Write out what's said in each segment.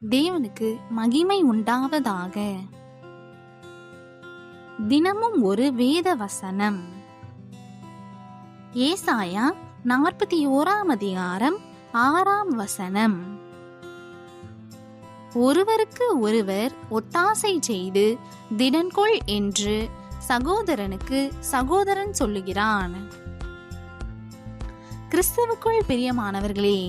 தேவனுக்கு மகிமை உண்டாவதாக. தினமும் ஒரு வேத வசனம். ஏசாயா 41 அதிகாரம் 6 வசனம். ஒருவருக்கு ஒருவர் ஒத்தாசை செய்து திடன்கொள் என்று சகோதரனுக்கு சகோதரன் சொல்லுகிறான். கிறிஸ்துவுக்குள் பிரியமானவர்களே,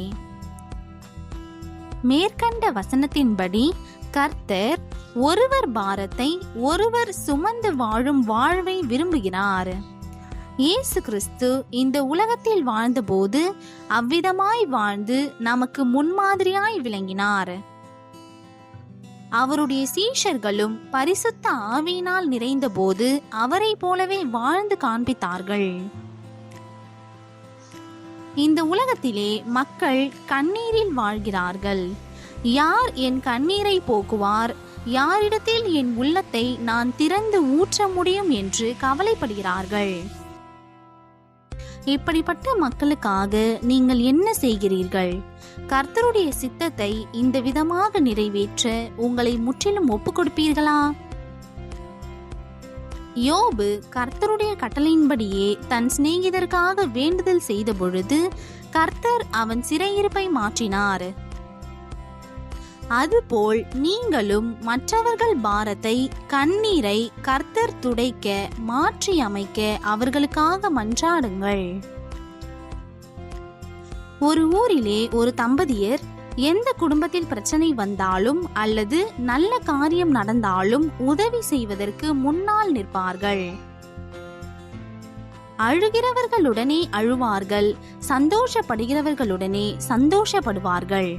மேற்கண்ட வசனத்தின்படி கர்த்தர் ஒருவர் பாரத்தை ஒருவர் சுமந்து வாழும் வாழ்வை விரும்புகிறார். இயேசு கிறிஸ்து இந்த உலகத்தில் வாழ்ந்தபோது அவ்விதமாய் வாழ்ந்து நமக்கு முன்மாதிரியாய் விளங்கினார். அவருடைய சீஷர்களும் பரிசுத்த ஆவியினால் நிறைந்தபோது அவரை போலவே வாழ்ந்து காண்பித்தார்கள். இந்த உலகத்திலே மக்கள் கண்ணீரில் வாழ்கிறார்கள். யார் என் கண்ணீரை போக்குவார், யாரிடத்தில் என் உள்ளத்தை நான் திறந்து ஊற்ற முடியும் என்று கவலைப்படுகிறார்கள். இப்படிப்பட்ட மக்களுக்காக நீங்கள் என்ன செய்கிறீர்கள்? கர்த்தருடைய சித்தத்தை இந்த விதமாக நிறைவேற்ற உங்களை முற்றிலும் ஒப்புக் கொடுப்பீர்களா? யோபு கர்த்தருடைய கட்டளையின்படியே தன் சிநேகிதருக்காக வேண்டுதல் செய்த பொழுது கர்த்தர் அவன் சிறையிருப்பை மாற்றினார். அதுபோல் நீங்களும் மற்றவர்கள் பாரத்தை, கண்ணீரை கர்த்தர் துடைக்க, மாற்றி அமைக்க அவர்களுக்காக மன்றாடுங்கள். ஒரு ஊரிலே ஒரு தம்பதியர் எந்த குடும்பத்தில் பிரச்சனை வந்தாலும் அல்லது நல்ல காரியம் நடந்தாலும் உதவி செய்வதற்கு முன்னால் நிற்பார்கள். அழுகிறவர்களுடனே அழுவார்கள், சந்தோஷப்படுகிறவர்களுடனே சந்தோஷப்படுவார்கள்.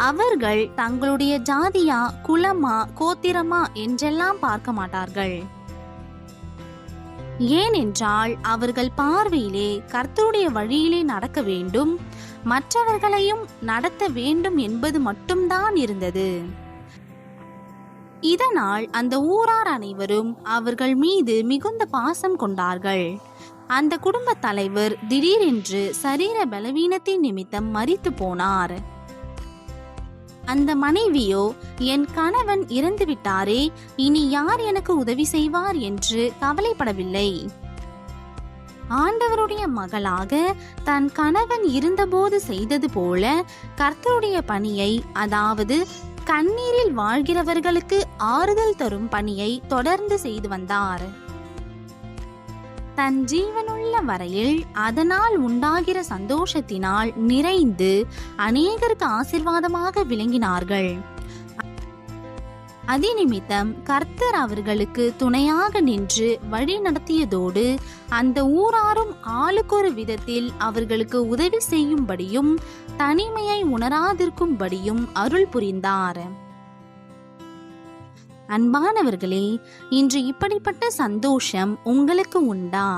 அவர்கள் தங்களுடைய ஜாதியா, குலமா, கோத்திரமா என்றெல்லாம் பார்க்க மாட்டார்கள். ஏனென்றால் அவர்கள் பார்வையிலே கர்த்தருடைய வழியிலே நடக்க வேண்டும், மற்றவர்களையும் நடத்த வேண்டும் என்பது மட்டும்தான் இருந்தது. இதனால் அந்த ஊரார் அனைவரும் அவர்கள் மீது மிகுந்த பாசம் கொண்டார்கள். அந்த குடும்ப தலைவர் திடீரென்று சரீர பலவீனத்தின் நிமித்தம் மரித்து போனார். அந்த மனைவியோ, என் கணவன் இறந்து விட்டாரே, இனி யார் எனக்கு உதவி செய்வார் என்று கவலைப்படவில்லை. ஆண்டவருடைய மகளாக தன் கணவன் இருந்தபோது செய்தது போல கர்த்தருடைய பணியை, அதாவது கண்ணீரில் வாழ்கிறவர்களுக்கு ஆறுதல் தரும் பணியை தொடர்ந்து செய்து வந்தார். தன் ஜீவனுள்ள வரையில் அதனால் உண்டாகிற சந்தோஷத்தினால் நிறைந்து அநேகருக்கு ஆசீர்வாதமாக விளங்கினார்கள். அதிநிமித்தம் கர்த்தர் அவர்களுக்கு துணையாக நின்று வழி நடத்தியதோடு அந்த ஊராரும் ஆளுக்கொரு விதத்தில் அவர்களுக்கு உதவி செய்யும்படியும் தனிமையை உணராதிருக்கும்படியும் அருள் புரிந்தார். அன்பானவர்களே, இன்று இப்படிப்பட்ட சந்தோஷம் உங்களுக்கு உண்டா?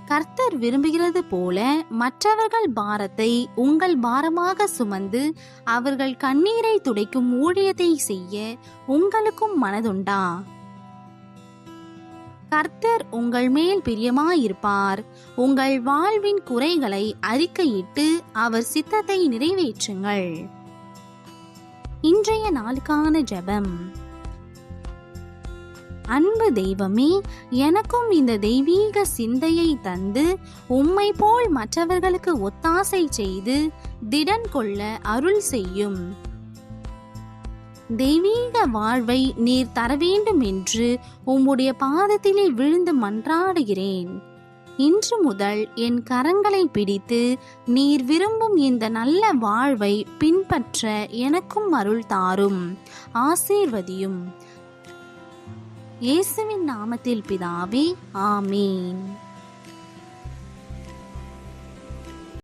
கர்த்தர் விரும்புகிறது போல மற்றவர்கள் பாரத்தை உங்கள் பாரமாக சுமந்து அவர்கள் கண்ணீரை துடைக்கும் ஊழியத்தை செய்ய உங்களுக்கும் மனதுண்டா? கர்த்தர் உங்கள் மேல் பிரியமாயிருப்பார். உங்கள் வாழ்வின் குறைகளை அறிக்கையிட்டு அவர் சித்தத்தை நிறைவேற்றுங்கள். இன்றைய நாளுக்கான ஜெபம். அன்பு தெய்வமே, எனக்கும் இந்த தெய்வீக சிந்தையை தந்து உம்மை போல் மற்றவர்களுக்கு ஒத்தாசை செய்து திடன் கொள்ள அருள் செய்யும். தெய்வீக வாழ்வை நீர் தர வேண்டும் என்று உம்முடைய பாதத்திலே விழுந்து மன்றாடுகிறேன். இன்று முதல் என் கரங்களை பிடித்து நீர் விரும்பும் இந்த நல்ல வாழ்வை பின்பற்ற எனக்கும் அருள் தாரும், ஆசீர்வதியும். இயேசுவின் நாமத்தில் பிதாவே, ஆமீன்.